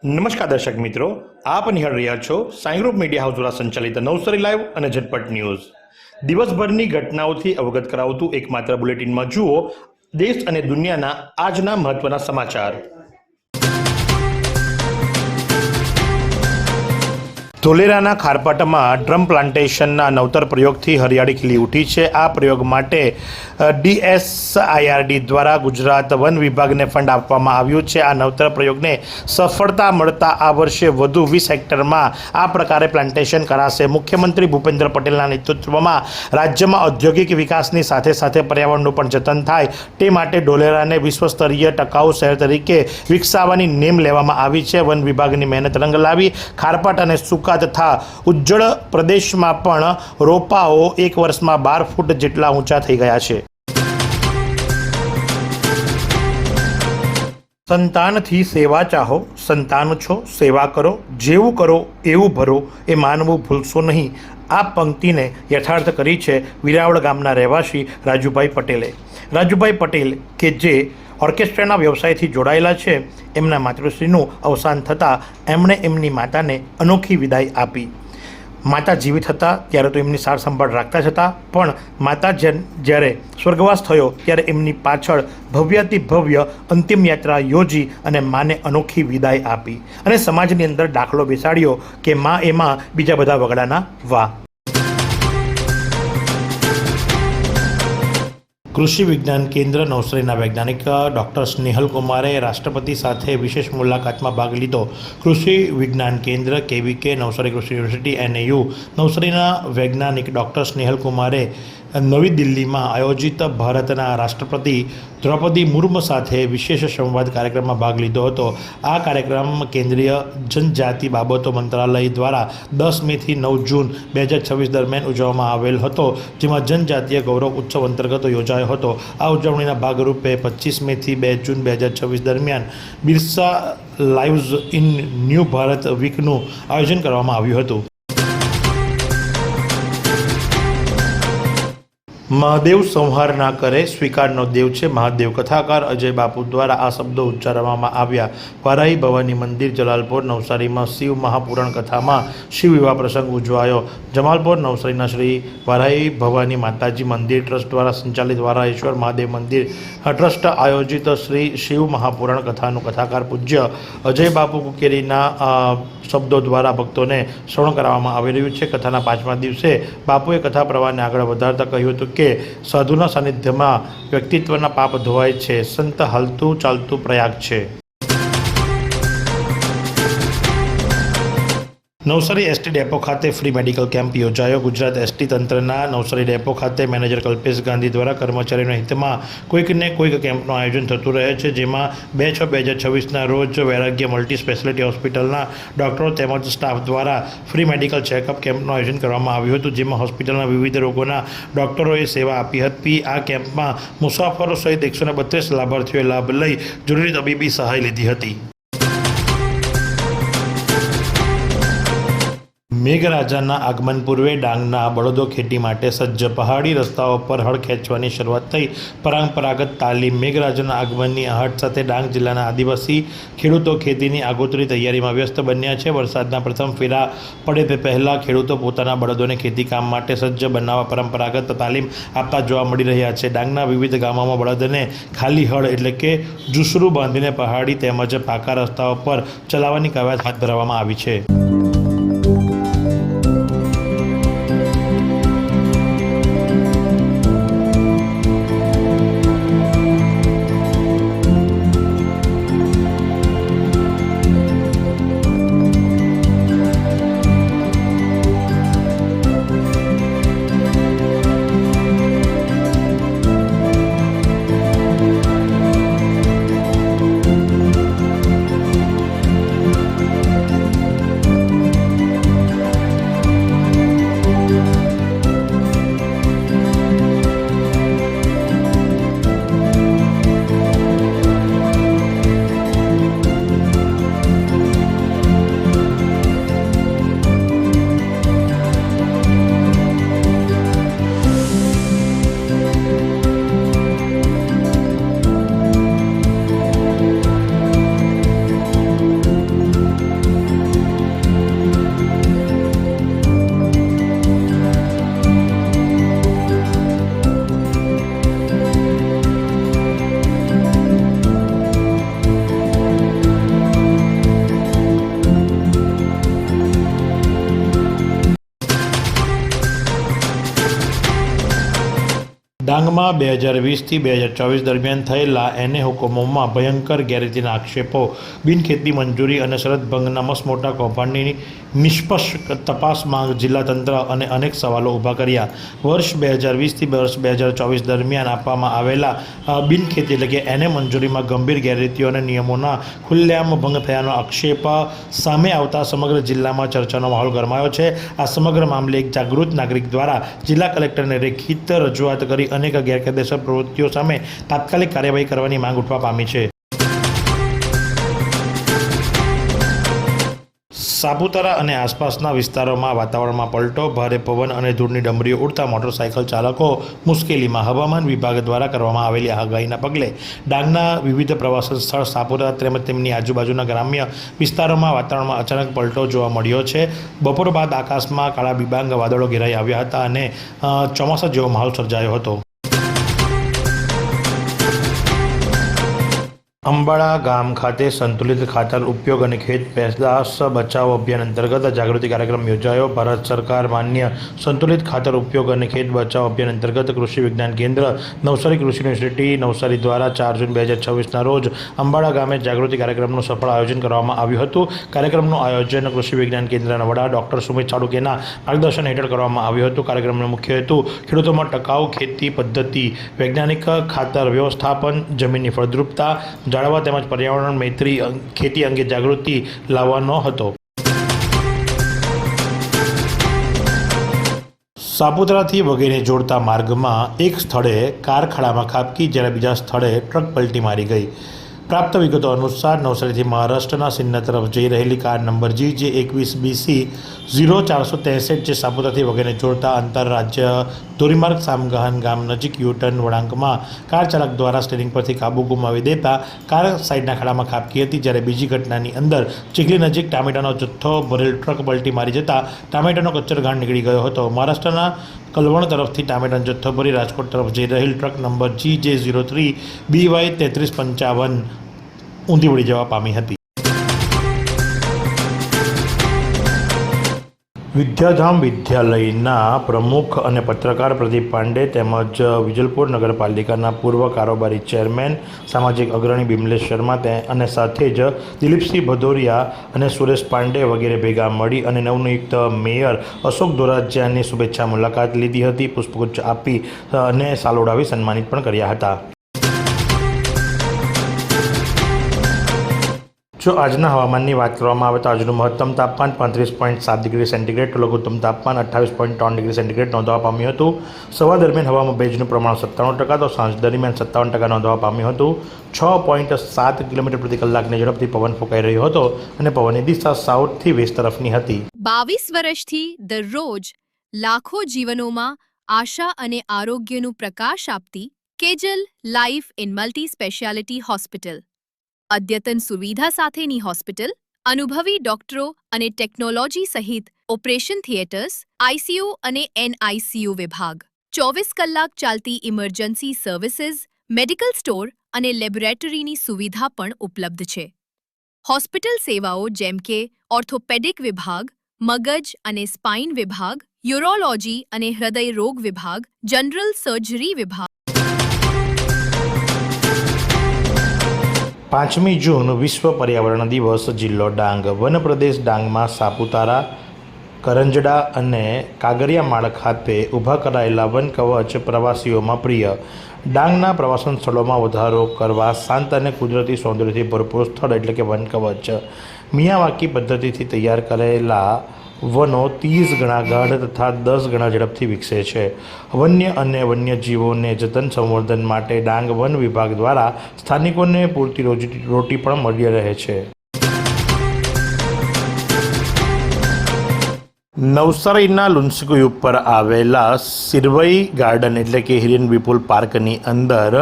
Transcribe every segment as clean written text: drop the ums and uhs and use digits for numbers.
નમસ્કાર દર્શક મિત્રો, આપ નિહાળ રહ્યા છો સાઈ ગ્રુપ મીડિયા હાઉસ દ્વારા સંચાલિત નવસારી લાઈવ અને ઝટપટ ન્યૂઝ। દિવસભરની ઘટનાઓથી અવગત કરાવતું એકમાત્ર બુલેટિનમાં જુઓ દેશ અને દુનિયાના આજના મહત્વના સમાચાર। ધોલેરાના ખારપાટમાં ડ્રમ પ્લાન્ટેશનના નવતર પ્રયોગથી હરિયાળી ખીલી ઉઠી છે। આ પ્રયોગ માટે DSIRD દ્વારા ગુજરાત વન વિભાગને ફંડ આપવામાં આવ્યું છે। આ નવતર પ્રયોગને સફળતા મળતા આ વર્ષે વધુ 20 હેક્ટરમાં આ પ્રકારે પ્લાન્ટેશન કરાશે। મુખ્યમંત્રી ભૂપેન્દ્ર પટેલના નેતૃત્વમાં રાજ્યમાં ઔદ્યોગિક વિકાસની સાથે સાથે પર્યાવરણનું પણ જતન થાય તે માટે ધોલેરાને વિશ્વસ્તરીય ટકાઉ શહેર તરીકે વિકસાવવાની નેમ લેવામાં આવી છે। વન વિભાગની મહેનત રંગ લાવી ખારપાટ અને સુકા તથા ઉજ્જડ પ્રદેશમાં પણ રોપાઓ એક વર્ષમાં 12 ફૂટ જેટલા ઊંચા થઈ ગયા છે। સંતાનથી સેવા ચાહો, સંતાન છો સેવા કરો, જેવું કરો એવું ભરો, એ માનવું ભૂલશો નહીં। આ પંક્તિને યથાર્થ કરી છે વિરાવળ ગામના રહેવાસી રાજુભાઈ પટેલે। રાજુભાઈ પટેલ કે જે ઓર્કેસ્ટ્રાના વ્યવસાયથી જોડાયેલા છે, એમના માતૃશ્રીનું અવસાન થતાં એમણે એમની માતાને અનોખી વિદાય આપી। માતા જીવિત હતા ત્યારે તો એમની સાર સંભાળ રાખતા જ હતા, પણ માતા જ્યારે સ્વર્ગવાસ થયો ત્યારે એમની પાછળ ભવ્યાતિ ભવ્ય અંતિમ યાત્રા યોજી અને માને અનોખી વિદાય આપી અને સમાજની અંદર દાખલો બેસાડ્યો કે માં એમાં બીજા બધા વગડાના વાહ। કૃષિ વિજ્ઞાન કેન્દ્ર નવસારીના વૈજ્ઞાનિક ડૉક્ટર સ્નેહલ કુમારે રાષ્ટ્રપતિ સાથે વિશેષ મુલાકાતમાં ભાગ લીધો। કૃષિ વિજ્ઞાન કેન્દ્ર KVK નવસારી કૃષિ યુનિવર્સિટી NAU નવસારીના વૈજ્ઞાનિક ડૉક્ટર સ્નેહલ કુમારે નવી દિલ્હીમાં આયોજિત ભારતના રાષ્ટ્રપતિ દ્રૌપદી મુર્મુ સાથે વિશેષ સંવાદ કાર્યક્રમમાં ભાગ લીધો હતો। આ કાર્યક્રમ કેન્દ્રીય જનજાતિ બાબતો મંત્રાલય દ્વારા 10 મેથી 9 જૂન 2026 દરમિયાન ઉજવવામાં આવેલ હતો, જેમાં જનજાતીય ગૌરવ ઉત્સવ અંતર્ગત યોજાયો હતો। આ ઉજવણીના ભાગરૂપે 25 મેથી 2 જૂન 2026 દરમિયાન Birsa lives in new Bharat વીકનું આયોજન કરવામાં આવ્યું હતું। મહાદેવ સંહાર ના કરે સ્વીકારનો દેવ છે મહાદેવ। કથાકાર અજય બાપુ દ્વારા આ શબ્દો ઉચ્ચારવામાં આવ્યા। વારાહી ભવાની મંદિર જલાલપોર નવસારીમાં શિવ મહાપુરાણ કથામાં શિવ વિવાહ પ્રસંગ ઉજવાયો। જમાલપોર નવસારીના શ્રી વારાહી ભવાની માતાજી મંદિર ટ્રસ્ટ દ્વારા સંચાલિત વારાહેશ્વર મહાદેવ મંદિર ટ્રસ્ટ આયોજિત શ્રી શિવ મહાપુરાણ કથાનું કથાકાર પૂજ્ય અજય બાપુ કુકેરીના શબ્દો દ્વારા ભક્તોને શ્રવણ કરાવવામાં આવી રહ્યું છે। કથાના 5મા દિવસે બાપુએ કથા પ્રવાહને આગળ વધારતા કહ્યું હતું કે સાધુના સાનિધ્યમાં વ્યક્તિત્વના પાપ ધોવાય છે, સંત હાલતું ચાલતું પ્રયાગ છે। નવસારી ST ડેપો ખાતે ફ્રી મેડિકલ કેમ્પ યોજાયો। ગુજરાત ST તંત્રના નવસારી ડેપો ખાતે મેનેજર કલ્પેશ ગાંધી દ્વારા કર્મચારીઓના હિતમાં કોઈકને કોઈક કેમ્પનું આયોજન થતું રહે છે, જેમાં 2/6/2026ના રોજ વૈરાગ્ય મલ્ટી સ્પેશિયાલિટી હોસ્પિટલના ડૉક્ટરો તેમજ સ્ટાફ દ્વારા ફ્રી મેડિકલ ચેકઅપ કેમ્પનું આયોજન કરવામાં આવ્યું હતું, જેમાં હોસ્પિટલના વિવિધ રોગોના ડૉક્ટરોએ સેવા આપી હતી। આ કેમ્પમાં મુસાફરો સહિત 132 લાભાર્થીઓએ લાભ લઈ જરૂરી તબીબી સહાય લીધી હતી। મેઘરાજાના આગમન પૂર્વે ડાંગના બળદો ખેતી માટે સજ્જ। પહાડી રસ્તાઓ પર હળ ખેંચવાની શરૂઆત થઈ। પરંપરાગત તાલીમ। મેઘરાજાના આગમનની આહટ સાથે ડાંગ જિલ્લાના આદિવાસી ખેડૂતો ખેતીની આગોતરી તૈયારીમાં વ્યસ્ત બન્યા છે। વરસાદના પ્રથમ ફેરા પડે તે પહેલાં ખેડૂતો પોતાના બળદોને ખેતી કામ માટે સજ્જ બનાવવા પરંપરાગત તાલીમ આપતા જોવા મળી રહ્યા છે। ડાંગના વિવિધ ગામોમાં બળદને ખાલી હળ એટલે કે જુસરું બાંધીને પહાડી તેમજ પાકા રસ્તાઓ પર ચલાવવાની કવાયત હાથ ધરવામાં આવી છે। ડાંગમાં 2020થી 2024 દરમિયાન થયેલા એને હુકમોમાં ભયંકર ગેરરીતિના આક્ષેપો, બિનખેતી મંજૂરી અને શરત ભંગના મસમોટા કૌભાંડની નિષ્પક્ષ તપાસ માંગ જિલ્લા તંત્ર અને અનેક સવાલો ઊભા કર્યા. વર્ષ 2020થી વર્ષ 2024 દરમિયાન આપવામાં આવેલા બિનખેતી એટલે કે એને મંજૂરીમાં ગંભીર ગેરરીતિઓ અને નિયમોના ખુલ્લેઆમ ભંગ થયાનો આક્ષેપ સામે આવતા સમગ્ર જિલ્લામાં ચર્ચાનો માહોલ ગરમાયો છે. આ સમગ્ર મામલે એક જાગૃત નાગરિક દ્વારા જિલ્લા કલેક્ટરને લેખિત રજૂઆત કરી અનેક ગેરકાયદેસર પ્રવૃત્તિઓ સામે તાત્કાલિક કાર્યવાહી કરવાની માંગ ઉઠવા પામી છે. સાપુતારા અને આસપાસના વિસ્તારોમાં વાતાવરણમાં પલટો, ભારે પવન અને ધૂળની ડમરીઓ ઉડતા મોટરસાયકલ ચાલકો મુશ્કેલીમાં. હવામાન વિભાગ દ્વારા કરવામાં આવેલી આગાહીના પગલે ડાંગના વિવિધ પ્રવાસન સ્થળ સાપુતારા તેમજ તેમની આજુબાજુના ગ્રામ્ય વિસ્તારોમાં વાતાવરણમાં અચાનક પલટો જોવા મળ્યો છે. બપોર બાદ આકાશમાં કાળા બિબાંગ વાદળો ઘેરાઈ આવ્યા હતા અને ચોમાસા જેવો માહોલ સર્જાયો હતો. અંબાડા ગામ ખાતે સંતુલિત ખાતર ઉપયોગ અને ખેત પેદાશ બચાવ અભિયાન અંતર્ગત જાગૃતિ કાર્યક્રમ યોજાયો. ભારત સરકાર માન્ય સંતુલિત ખાતર ઉપયોગ અને ખેત બચાવ અભિયાન અંતર્ગત કૃષિ વિજ્ઞાન કેન્દ્ર નવસારી કૃષિ યુનિવર્સિટી નવસારી દ્વારા 4 જૂન 2026ના રોજ અંબાડા ગામે જાગૃતિ કાર્યક્રમનું સફળ આયોજન કરવામાં આવ્યું હતું. કાર્યક્રમનું આયોજન કૃષિ વિજ્ઞાન કેન્દ્રના વડા ડૉક્ટર સુમિત ચાલુકેના માર્ગદર્શન હેઠળ કરવામાં આવ્યું હતું. કાર્યક્રમનો મુખ્ય હેતુ ખેડૂતોમાં ટકાઉ ખેતી પદ્ધતિ, વૈજ્ઞાનિક ખાતર વ્યવસ્થાપન, જમીનની ફળદ્રુપતા જાળવવા તેમજ પર્યાવરણ મૈત્રી ખેતી અંગે જાગૃતિ લાવવાનો હતો. સાપુતારાથી વગેરે જોડતા માર્ગમાં એક સ્થળે કાર ખાડામાં ખાબકી જ્યારે બીજા સ્થળે ટ્રક પલટી મારી ગઈ. પ્રાપ્ત વિગતો અનુસાર નવસારીથી મહારાષ્ટ્રના સિન્નર તરફ જઈ રહેલી કાર નંબર GJ21BC 0463 જે સાપુતારાથી વગેરે જોડતા આંતરરાજ્ય ધોરીમાર્ગ સામગાહન ગામ નજીક યુટર્ન વળાંકમાં કાર ચાલક દ્વારા સ્ટીરિંગ પરથી કાબુ ગુમાવી દેતા કાર સાઈડના ખાડામાં ખાબકી હતી. જ્યારે બીજી ઘટનાની અંદર ચીખલી નજીક ટામેટાનો જથ્થો ભરેલ ટ્રક પલટી મારી જતા ટામેટાનો કચ્ચરઘાણ નીકળી ગયો હતો. મહારાષ્ટ્રના કલવણ તરફથી ટામેટાનો જથ્થો ભરી રાજકોટ તરફ જઈ રહેલ ટ્રક નંબર GJ03BY3355 ઊંધી વળી જવા પામી હતી. વિદ્યાધામ વિદ્યાલયના પ્રમુખ અને પત્રકાર પ્રદીપ પાંડે તેમજ વિજલપુર નગરપાલિકાના પૂર્વ કારોબારી ચેરમેન સામાજિક અગ્રણી બિમલેશ શર્મા અને સાથે જ દિલીપસિંહ ભદૌરિયા અને સુરેશ પાંડે વગેરે ભેગા મળી અને નવનિયુક્ત મેયર અશોક ધોરાજીયાની શુભેચ્છા મુલાકાત લીધી હતી. પુષ્પગુચ્છ આપી અને સાલોડાવી સન્માનિત પણ કર્યા હતા. જો આજના હવામાનની વાત કરવામાં આવે તો આજનું મહત્તમ તાપમાન 35.7 ડિગ્રી સેન્ટીગ્રેડ, લઘુત્તમ તાપમાન 28.3 ડિગ્રી સેન્ટીગ્રેડ નોંધવા પામ્યું હતું. સવાર દરમિયાન હવામાં ભેજનું પ્રમાણ 97% તો સાંજ દરમિયાન 57% નોંધવા પામ્યું હતું. 6.7 કિલોમીટર પ્રતિ કલાકની ઝડપથી પવન ફૂંકાઈ રહ્યો હતો અને પવનની દિશા સાઉથથી વેસ્ટ તરફની હતી. 22 વર્ષથી દરરોજ લાખો જીવનોમાં આશા અને આરોગ્યનું પ્રકાશ આપતી કેજલ life in multi speciality hospital. અદ્યતન સુવિધા સાથેની હોસ્પિટલ, અનુભવી ડોક્ટરો અને ટેકનોલોજી સહિત ઓપરેશન થિયેટર્સ, ICU અને NICU વિભાગ, 24 કલાક ચાલતી ઇમરજન્સી સર્વિસીસ, મેડિકલ સ્ટોર અને લેબોરેટરીની સુવિધા પણ ઉપલબ્ધ છે. હોસ્પિટલ સેવાઓ જેમ કે ઓર્થોપેડિક વિભાગ, મગજ અને સ્પાઇન વિભાગ, યુરોલોજી અને હૃદય રોગ વિભાગ, જનરલ સર્જરી વિભાગ. 5મી જૂન વિશ્વ પર્યાવરણ દિવસ. જિલ્લો ડાંગ. વન પ્રદેશ ડાંગમાં સાપુતારા, કરંજડા અને કાગરિયામાળ ખાતે ઊભા કરાયેલા વન કવચ પ્રવાસીઓમાં પ્રિય. ડાંગના પ્રવાસન સ્થળોમાં વધારો કરવા શાંત અને કુદરતી સૌંદર્યથી ભરપૂર સ્થળ એટલે કે વન કવચ. મિયાવાકી પદ્ધતિથી તૈયાર કરેલા વનો 30 ગણા ગાઢ તથા 10 ગણા ઝડપથી વિકસે છે. વન્ય અને વન્યજીવોને જતન સંવર્ધન માટે ડાંગ વન વિભાગ દ્વારા સ્થાનિકોને પૂરતી રોટી પણ મળી રહે છે. નવસારીના લુન્સીકુઈ ઉપર આવેલા સિરવઈ ગાર્ડન એટલે કે હિરેન વિપુલ પાર્કની અંદર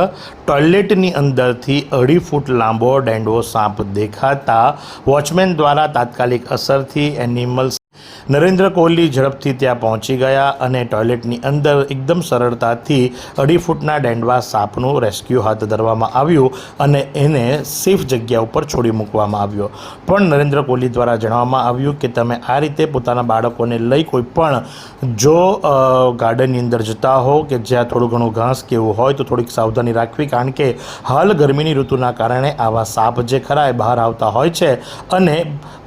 ટોયલેટની અંદરથી 2.5 ફૂટ લાંબો ડેન્ડવો સાપ દેખાતા વોચમેન દ્વારા તાત્કાલિક અસરથી એનિમલ્સ નરેન્દ્ર કોહલી ઝડપથી ત્યાં પહોંચી ગયા અને ટોયલેટની અંદર એકદમ સરળતાથી 2.5 ફૂટના ડેન્ડવા સાપનું રેસ્ક્યુ હાથ ધરવામાં આવ્યું અને એને સેફ જગ્યા ઉપર છોડી મૂકવામાં આવ્યો. પણ નરેન્દ્ર કોહલી દ્વારા જણાવવામાં આવ્યું કે તમે આ રીતે પોતાના બાળકોને લઈ કોઈ પણ જો ગાર્ડનની અંદર જતા હો કે જ્યાં થોડું ઘણું ઘાસ કે એવું હોય તો થોડીક સાવધાની રાખવી, કારણ કે હાલ ગરમીની ઋતુના કારણે આવા સાપ જે ખરા એ બહાર આવતા હોય છે અને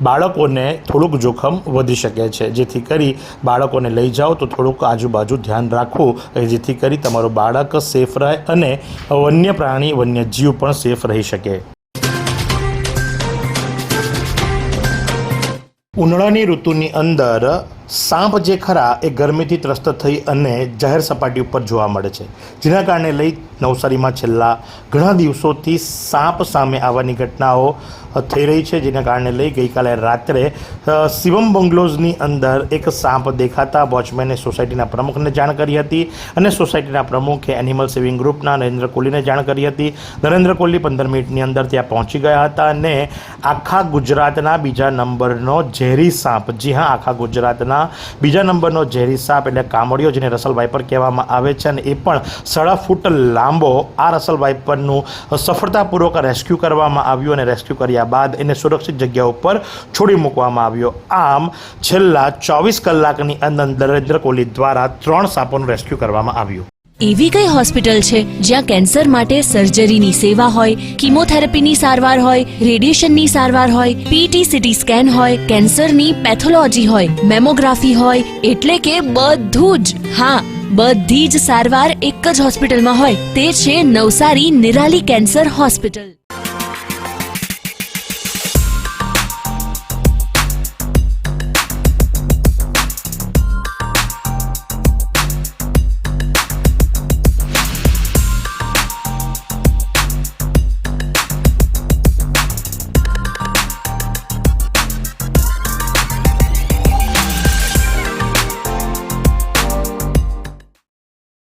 બાળકોને થોડુંક જોખમ વધી શકે છે. જેથી કરી બાળકોને લઈ જાઓ તો થોડુંક આજુબાજુ ધ્યાન રાખવું, જેથી કરી તમારું બાળક સેફ રહે અને વન્ય પ્રાણી વન્ય જીવ પણ સેફ રહી શકે. ઉનાળાની ઋતુની અંદર સાપ જે ખરા એ ગરમીથી ત્રસ્ત થઈ અને જાહેર સપાટી ઉપર જોવા મળે છે, જેના કારણે લઈ નવસારીમાં છેલ્લા ઘણા દિવસોથી સાપ સામે આવવાની ઘટનાઓ થઈ રહી છે. જેના કારણે લઈ ગઈકાલે રાત્રે શિવમ બંગલોઝની અંદર એક સાપ દેખાતા વોચમેને સોસાયટીના પ્રમુખને જાણ કરી હતી અને સોસાયટીના પ્રમુખે એનિમલ સેવિંગ ગ્રુપના નરેન્દ્ર કોહલીને જાણ કરી હતી. નરેન્દ્ર કોહલી 15 મિનિટની અંદર ત્યાં પહોંચી ગયા હતા અને આખા ગુજરાતના બીજા નંબરનો ઝેરી સાપ, જી હા, આખા ગુજરાતના બીજા નંબરનો ઝેરી સાપ એટલે કામળિયો, જેને રસલ વાઇપર કહેવામાં આવે છે, અને એ પણ 1.5 ફૂટ લાંબો આ રસલ વાઇપરનું સફળતાપૂર્વક રેસ્ક્યુ કરવામાં આવ્યું અને રેસ્ક્યુ કર્યા બાદ એને સુરક્ષિત જગ્યા ઉપર છોડી મૂકવામાં આવ્યો. આમ છેલ્લા 24 કલાકની અંદર નરેન્દ્ર કોહલી દ્વારા 3 સાપોનું રેસ્ક્યુ કરવામાં આવ્યું. એવી કઈ હોસ્પિટલ છે જ્યાં કેન્સર માટે સર્જરીની સેવા હોય, કિમોથેરાપીની સારવાર હોય, રેડિયેશનની સારવાર હોય, પીટી સીટી સ્કેન હોય, કેન્સરની પેથોલોજી હોય, મેમોગ્રાફી હોય, એટલે કે બધું જ. હા, બધી જ સારવાર એક જ હોસ્પિટલમાં હોય. તે છે નવસારી નિરાલી કેન્સર હોસ્પિટલ.